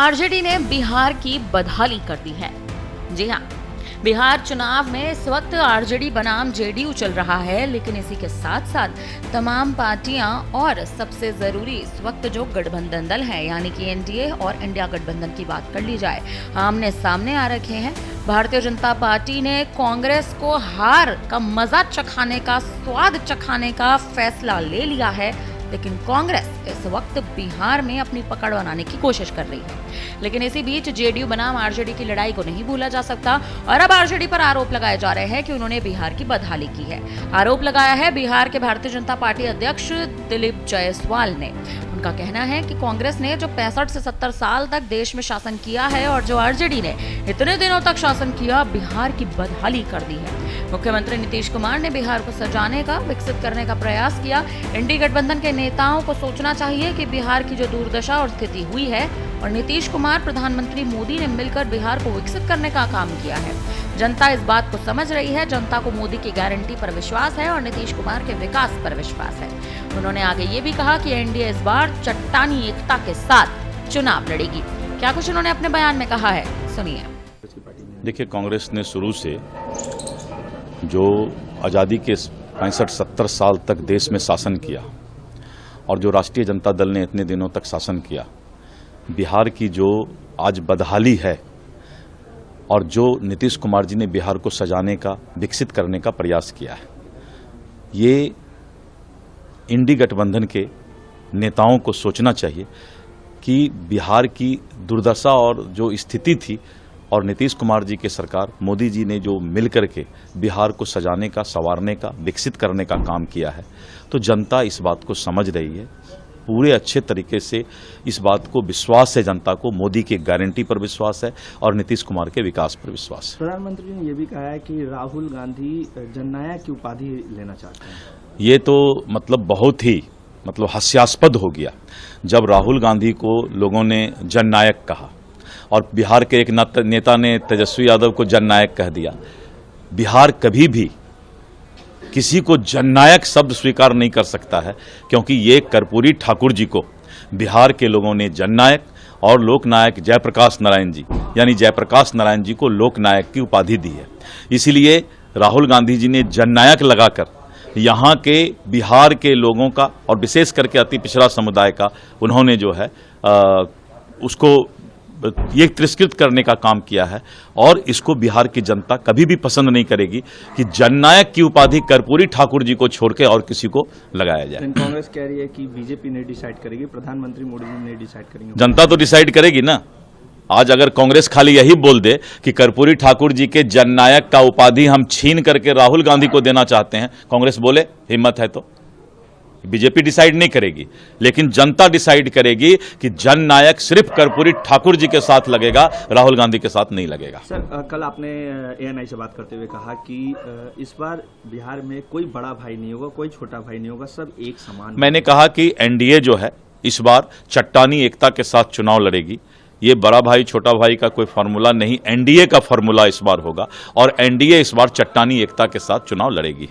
RJD ने बिहार की बदहाली कर दी है। जी हाँ, बिहार चुनाव में इस वक्त आरजेडी बनाम जेडीयू चल रहा है, लेकिन इसी के साथ साथ तमाम पार्टियां और सबसे जरूरी इस वक्त जो गठबंधन दल है यानी कि एनडीए और इंडिया गठबंधन की बात कर ली जाए, आमने सामने आ रखे हैं। भारतीय जनता पार्टी ने कांग्रेस को हार का मजा चखाने का, स्वाद चखाने का फैसला ले लिया है, लेकिन कांग्रेस इस वक्त बिहार में अपनी पकड़ बनाने की कोशिश कर रही है। लेकिन इसी बीच जेडीयू बनाम आरजेडी की लड़ाई को नहीं भूला जा सकता और अब आरजेडी पर आरोप लगाए जा रहे हैं कि उन्होंने बिहार की बदहाली की है। आरोप लगाया है बिहार के भारतीय जनता पार्टी अध्यक्ष दिलीप जायसवाल ने। उनका कहना है कि कांग्रेस ने जो 65 से 70 साल तक देश में शासन किया है और जो आरजेडी ने इतने दिनों तक शासन किया, बिहार की बदहाली कर दी है। मुख्यमंत्री नीतीश कुमार ने बिहार को सजाने का, विकसित करने का प्रयास किया। एनडीए गठबंधन के नेताओं को सोचना चाहिए कि बिहार की जो दुर्दशा और स्थिति हुई है और नीतीश कुमार, प्रधानमंत्री मोदी ने मिलकर बिहार को विकसित करने का काम किया है। जनता इस बात को समझ रही है। जनता को मोदी की गारंटी पर विश्वास है और नीतीश कुमार के विकास पर विश्वास है। उन्होंने आगे ये भी कहा कि एनडीए इस बार चट्टानी एकता के साथ चुनाव लड़ेगी। क्या कुछ उन्होंने अपने बयान में कहा है, सुनिए। देखिए, कांग्रेस ने शुरू से जो आज़ादी के 65-70 साल तक देश में शासन किया और जो राष्ट्रीय जनता दल ने इतने दिनों तक शासन किया, बिहार की जो आज बदहाली है और जो नीतीश कुमार जी ने बिहार को सजाने का, विकसित करने का प्रयास किया है, ये इंडी गठबंधन के नेताओं को सोचना चाहिए कि बिहार की दुर्दशा और जो स्थिति थी और नीतीश कुमार जी के सरकार, मोदी जी ने जो मिलकर के बिहार को सजाने का, संवारने का, विकसित करने का काम किया है, तो जनता इस बात को समझ रही है। पूरे अच्छे तरीके से इस बात को विश्वास है जनता को, मोदी की गारंटी पर विश्वास है और नीतीश कुमार के विकास पर विश्वास है। प्रधानमंत्री ने यह भी कहा है कि राहुल गांधी जननायक की उपाधि लेना चाहते हैं। ये तो बहुत ही हास्यास्पद हो गया जब राहुल गांधी को लोगों ने जननायक कहा और बिहार के एक नेता ने तेजस्वी यादव को जननायक कह दिया। बिहार कभी भी किसी को जननायक शब्द स्वीकार नहीं कर सकता है, क्योंकि ये कर्पूरी ठाकुर जी को बिहार के लोगों ने जननायक और लोकनायक जयप्रकाश नारायण जी यानी जयप्रकाश नारायण जी को लोकनायक की उपाधि दी है। इसीलिए राहुल गांधी जी ने जननायक लगाकर यहाँ के बिहार के लोगों का और विशेष करके अति पिछड़ा समुदाय का उन्होंने जो है उसको ये तिरस्कृत करने का काम किया है और इसको बिहार की जनता कभी भी पसंद नहीं करेगी कि जननायक की उपाधि कर्पूरी ठाकुर जी को छोड़ के और किसी को लगाया जाए। कांग्रेस कह रही है कि बीजेपी ने डिसाइड करेगी, प्रधानमंत्री मोदी जी ने डिसाइड करेंगे। जनता तो डिसाइड करेगी ना। आज अगर कांग्रेस खाली यही बोल दे कि कर्पूरी ठाकुर जी के जननायक का उपाधि हम छीन करके राहुल गांधी को देना चाहते हैं, कांग्रेस बोले हिम्मत है तो बीजेपी डिसाइड नहीं करेगी, लेकिन जनता डिसाइड करेगी कि जननायक सिर्फ कर्पूरी ठाकुर जी के साथ लगेगा, राहुल गांधी के साथ नहीं लगेगा। सर, कल आपने एएनआई से बात करते हुए कहा कि इस बार बिहार में कोई बड़ा भाई नहीं होगा, कोई छोटा भाई नहीं होगा, सब एक समान। मैंने कहा कि एनडीए जो है इस बार चट्टानी एकता के साथ चुनाव लड़ेगी। ये बड़ा भाई छोटा भाई का कोई फार्मूला नहीं, एनडीए का फार्मूला इस बार होगा और एनडीए इस बार चट्टानी एकता के साथ चुनाव लड़ेगी।